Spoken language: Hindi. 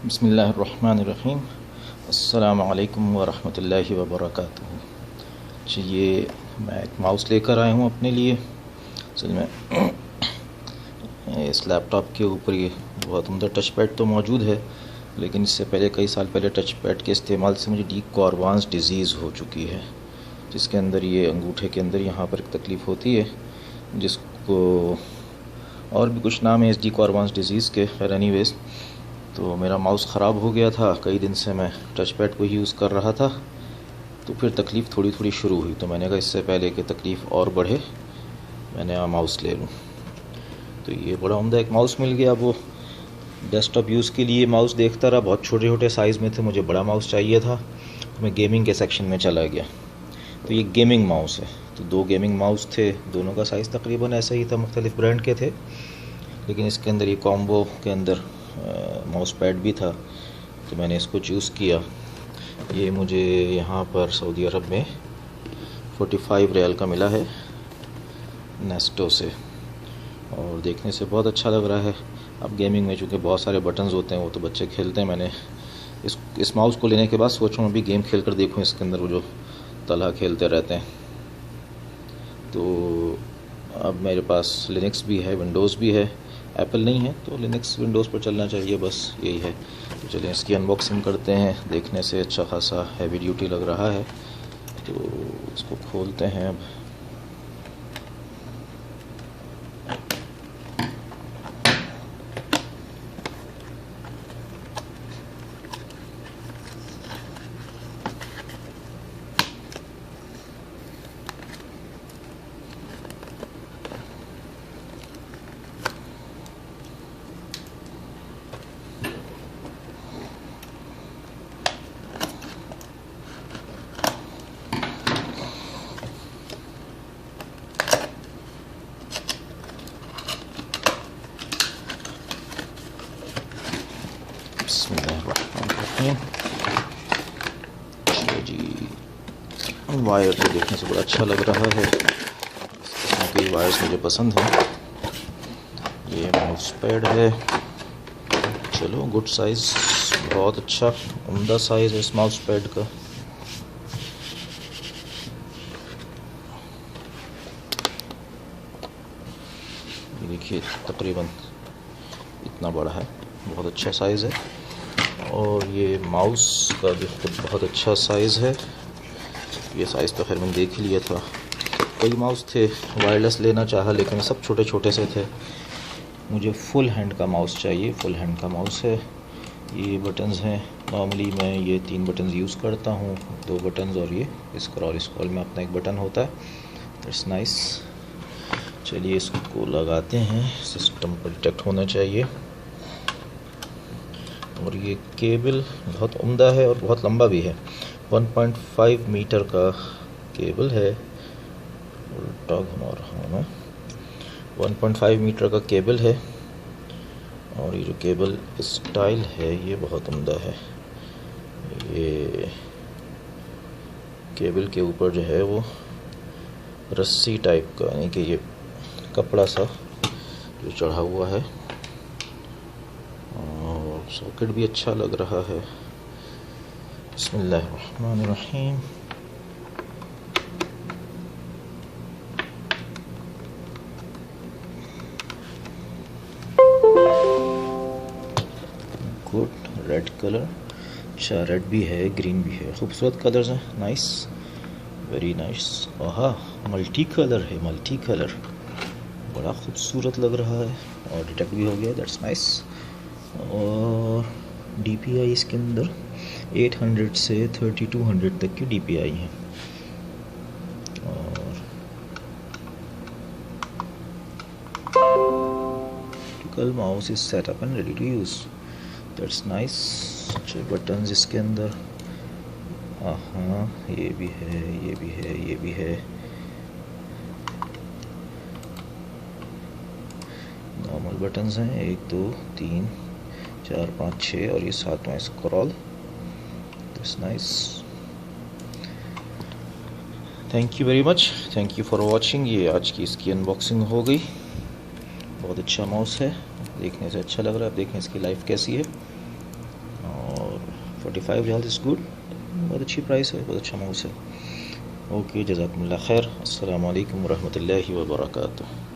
बिस्मिल्लाहिर्रहमानिर्रहीम। अस्सलामु अलैकुम वरहमतुल्लाहि वबरकातुहू। जी, ये मैं एक माउस लेकर आया हूँ अपने लिए। असल में इस लैपटॉप के ऊपर ये बहुत उम्दा टच पैड तो मौजूद है, लेकिन इससे पहले कई साल पहले टच पैड के इस्तेमाल से मुझे डी कॉर्वांस डिज़ीज़ हो चुकी है, जिसके अंदर ये अंगूठे के अंदर यहाँ पर एक तकलीफ़ होती है, जिसको और भी कुछ नाम है इस डी कॉर्वांस डिज़ीज़ के। खैर एनीवेज़, तो मेरा माउस ख़राब हो गया था। कई दिन से मैं टच पैड को ही यूज़ कर रहा था, तो फिर तकलीफ़ थोड़ी थोड़ी शुरू हुई। तो मैंने कहा इससे पहले कि तकलीफ़ और बढ़े, मैं नया माउस ले लूँ। तो ये बड़ा उम्दा एक माउस मिल गया। वो डेस्कटॉप यूज़ के लिए माउस देखता रहा, बहुत छोटे छोटे साइज़ में थे, मुझे बड़ा माउस चाहिए था, तो मैं गेमिंग के सेक्शन में चला गया। तो ये गेमिंग माउस है। तो दो गेमिंग माउस थे, दोनों का साइज़ तकरीबन ऐसा ही था, मुख्तलिफ़ ब्रांड के थे, लेकिन इसके अंदर ये कॉम्बो के अंदर माउस पैड भी था, तो मैंने इसको चूज़ किया। ये मुझे यहाँ पर सऊदी अरब में 45 रियाल का मिला है नेस्टो से, और देखने से बहुत अच्छा लग रहा है। अब गेमिंग में चूँकि बहुत सारे बटन्स होते हैं, वो तो बच्चे खेलते हैं। मैंने इस माउस को लेने के बाद सोचूँ अभी गेम खेल कर देखूँ इसके अंदर, वो जो तलहा खेलते रहते हैं। तो अब मेरे पास लिनक्स भी है, विंडोज़ भी है, एप्पल नहीं है, तो लिनक्स विंडोज़ पर चलना चाहिए, बस यही है। तो चलिए इसकी अनबॉक्सिंग करते हैं। देखने से अच्छा खासा हैवी ड्यूटी लग रहा है, तो इसको खोलते हैं अब। बिस्मिल्लाहिर्रहमानिर्रहीम। जी, वायर तो देखने से बड़ा अच्छा लग रहा है, इसमें कई वायर्स मुझे पसंद हैं। ये माउस पैड है, चलो गुड साइज़, बहुत अच्छा उम्दा साइज़ है इस माउस पैड का। ये देखिए तकरीबन इतना बड़ा है, बहुत अच्छा साइज़ है। और ये माउस का भी खुद बहुत अच्छा साइज़ है। ये साइज़ तो खैर मैंने देख ही लिया था। कई माउस थे, वायरलेस लेना चाहा, लेकिन सब छोटे छोटे से थे। मुझे फुल हैंड का माउस चाहिए, फुल हैंड का माउस है। ये बटन्स हैं, नॉर्मली मैं ये 3 बटन्स यूज़ करता हूँ, 2 बटन्स और ये स्क्रॉल में अपना एक बटन होता है। That's nice. चलिए इसको लगाते हैं, सिस्टम पर डिटेक्ट होना चाहिए। और ये केबल बहुत उम्दा है और बहुत लंबा भी है, 1.5 मीटर का केबल है। उल्टा घुमा रहा हूँ मैं, 1.5 मीटर का केबल है। और ये जो केबल स्टाइल है ये बहुत उम्दा है। ये केबल के ऊपर जो है वो रस्सी टाइप का, यानी कि ये कपड़ा सा जो चढ़ा हुआ है, और सॉकेट भी अच्छा लग रहा है। बिस्मिल्लाहिर्रहमानिर्रहीम। गुड, रेड कलर, अच्छा रेड भी है, ग्रीन भी है, खूबसूरत कलर्स हैं, नाइस, वेरी नाइस। आहा, मल्टी कलर है, मल्टी कलर, बड़ा खूबसूरत लग रहा है, और डिटेक्ट भी हो गया, दैट्स नाइस। और DPI इसके अंदर 800 से 3200 तक की DPI है। और टिकल mouse is set up and ready to use, that's nice. अच्छे बटन्स इसके अंदर, हाँ ये भी है, ये भी है, ये भी है। नॉर्मल बटन्स हैं, 1 2 3 4 5 6, और ये 7वां scroll. That's nice. Thank you very much, thank you for watching. ये आज की इसकी अनबॉक्सिंग हो गई। बहुत अच्छा माउस है, देखने से अच्छा लग रहा है। अब देखें इसकी लाइफ कैसी है। $45 इज़ गुड, बहुत अच्छी प्राइस है, बहुत अच्छा माउस है। ओके, जज़ाकुमुल्लाह खैर। अस्सलामु अलैकुम वरहमतुल्लाहि वबरकातुहू।